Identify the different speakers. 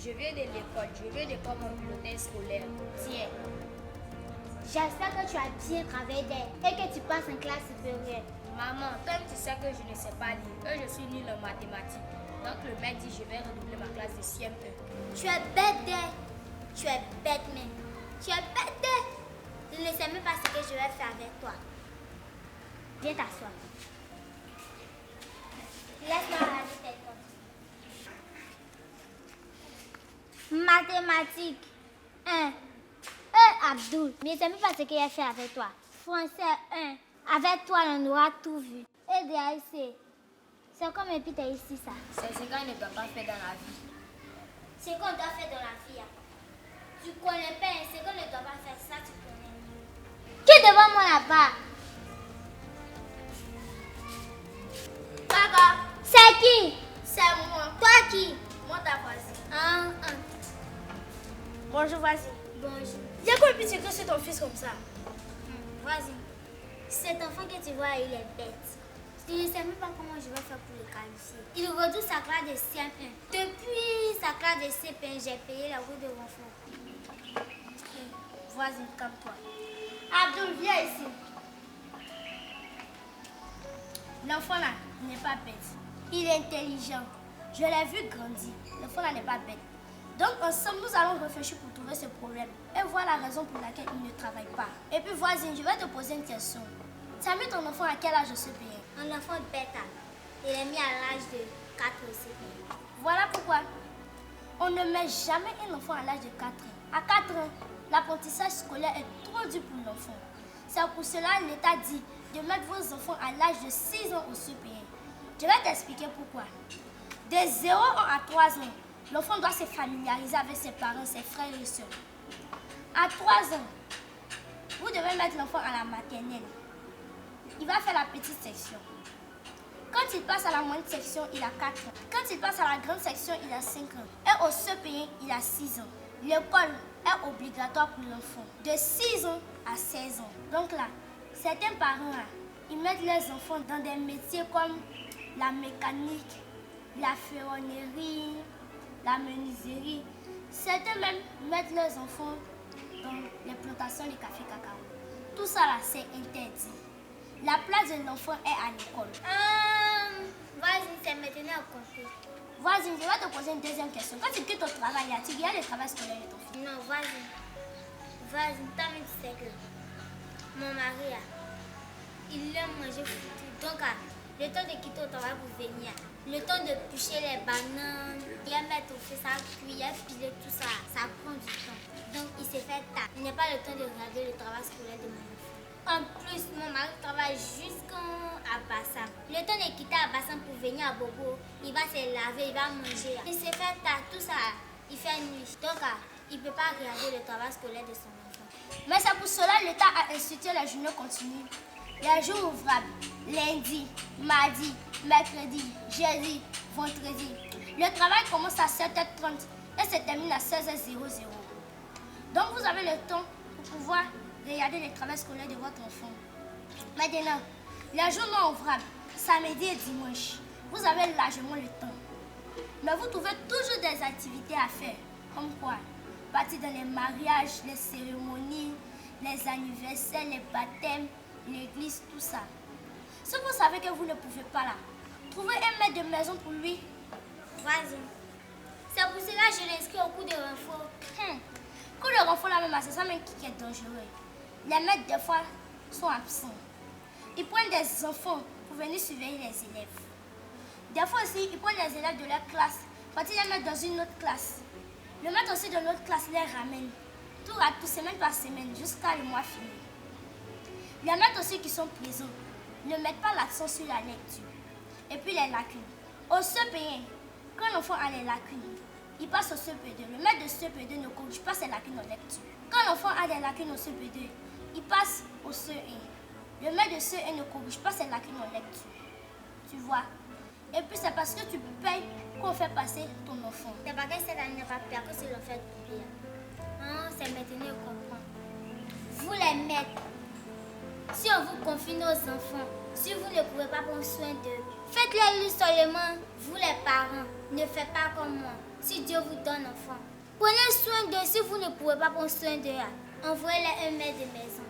Speaker 1: Je viens de l'école, je viens de prendre mon bulletin scolaire. Tiens.
Speaker 2: J'espère que tu as bien travaillé et que tu passes en classe supérieure.
Speaker 1: Maman, toi tu sais que je ne sais pas lire, que je suis nulle en mathématiques. Donc le maître dit je vais redoubler ma classe de CM1.
Speaker 2: Tu es bête, tu es bête même. Tu es bête. Je ne sais même pas ce que je vais faire avec toi. Viens t'asseoir. Laisse-moi regarder tes notes. Mathématiques 1. Abdul, mais je ne sais même pas ce qu'il a fait avec toi. Français 1. Avec toi, on aura tout vu. Et DAC, c'est comme un pita ici, ça.
Speaker 1: C'est ce qu'on ne doit pas faire dans la vie.
Speaker 2: Ce qu'on doit faire dans la vie. Tu connais pas, ce qu'on ne doit pas faire, ça tu connais. Qui est devant moi là-bas?
Speaker 1: Papa,
Speaker 2: c'est qui?
Speaker 1: C'est moi.
Speaker 2: Toi qui?
Speaker 1: Moi ta voisine.
Speaker 3: Bonjour, vas-y.
Speaker 2: Bonjour.
Speaker 3: Il y a quoi de pitié que c'est ton fils comme ça?
Speaker 2: Vas-y. Cet enfant que tu vois, il est bête. Je ne sais même pas comment je vais faire pour le qualifier. Il redouble sa classe de CM1. Depuis sa classe de CP1, j'ai payé la route de renfort.
Speaker 3: Vas-y, calme-toi.
Speaker 2: Abdul, viens ici.
Speaker 3: L'enfant là n'est pas bête. Il est intelligent. Je l'ai vu grandir. L'enfant là n'est pas bête. Donc ensemble, nous allons réfléchir pour trouver ce problème et voir la raison pour laquelle il ne travaille pas. Et puis voisine, je vais te poser une question. Tu as mis ton enfant à quel âge au CP1?
Speaker 2: Un enfant bête. Il est mis à l'âge de 4 au CP1.
Speaker 3: Voilà pourquoi on ne met jamais un enfant à l'âge de 4 ans. À 4 ans, l'apprentissage scolaire est trop dur pour l'enfant. C'est pour cela que l'État dit de mettre vos enfants à l'âge de 6 ans au CP1. Je vais t'expliquer pourquoi. De 0 ans à 3 ans, l'enfant doit se familiariser avec ses parents, ses frères et soeurs. À 3 ans, vous devez mettre l'enfant à la maternelle. Il va faire la petite section. Quand il passe à la moyenne section, il a 4 ans. Quand il passe à la grande section, il a 5 ans. Et au CP1, il a 6 ans. L'école est obligatoire pour l'enfant de 6 ans à 16 ans. Donc là, certains parents, ils mettent leurs enfants dans des métiers comme la mécanique, la ferronnerie, la menuiserie. Certains même mettent leurs enfants dans les plantations de café cacao. Tout ça là, c'est interdit. La place de l'enfant est à l'école.
Speaker 2: Vas-y, c'est maintenant au compris.
Speaker 3: Voisine, je vais te poser une deuxième question. Quand tu quittes ton travail, tu regardes le travail scolaire de ton fils.
Speaker 2: Non, vas-y. Vas-y, toi-même tu sais que mon mari, il aime manger foutu. Donc, le temps de quitter au travail pour venir, le temps de bûcher les bananes, il mettre au feu, ça cuire, piler tout ça, ça prend du temps. Donc, il s'est fait tard. Il n'a pas le temps de regarder le travail scolaire de mon enfant. En plus, mon mari travaille jusqu'à Bassam. Le temps de quitter à Bassam pour venir à Bobo, il va se laver, il va manger. Il s'est fait tard, tout ça, il fait nuit. Donc, il ne peut pas regarder le travail scolaire de son enfant.
Speaker 3: Mais c'est pour cela que l'État a institué la journée continue. Les jours ouvrables, lundi, mardi, mercredi, jeudi, vendredi. Le travail commence à 7h30 et se termine à 16h00. Donc vous avez le temps pour pouvoir regarder le travail scolaire de votre enfant. Maintenant, les jours non ouvrables, samedi et dimanche, vous avez largement le temps. Mais vous trouvez toujours des activités à faire. Comme quoi? Partir dans les mariages, les cérémonies, les anniversaires, les baptêmes, l'église, tout ça. Si vous savez que vous ne pouvez pas là, trouvez un maître de maison pour lui.
Speaker 2: Vas-y. C'est pour cela que je l'inscris au cours de renfort.
Speaker 3: Cours de renfort là même, c'est ça même qui est dangereux. Les maîtres des fois sont absents. Ils prennent des enfants pour venir surveiller les élèves. Des fois aussi, ils prennent les élèves de leur classe pour les mettre dans une autre classe. Le maître aussi de notre classe les ramène. Tout à tout, semaine par semaine, jusqu'à le mois fini. Les maîtres aussi qui sont présents ne mettent pas l'accent sur la lecture. Et puis les lacunes. Au CP1, quand l'enfant a les lacunes, il passe au CP2. Le maître de CP2 ne corrige pas ses lacunes en lecture. Quand l'enfant a des lacunes au CP2, il passe au CE1. Le maître de CE1 ne corrige pas ses lacunes en lecture. Tu vois? Et puis c'est parce que tu payes qu'on fait passer ton enfant.
Speaker 2: C'est parce que cette année n'a pas peur que c'est le fait de payer. C'est maintenant qu'on comprend. Vous les maîtres, si on on vous confie nos enfants, si vous ne pouvez pas prendre soin d'eux, faites-les lire seulement, vous les parents. Ne faites pas comme moi, si Dieu vous donne enfant. Prenez soin d'eux si vous ne pouvez pas prendre soin d'eux. Envoyez-les un maître de maison.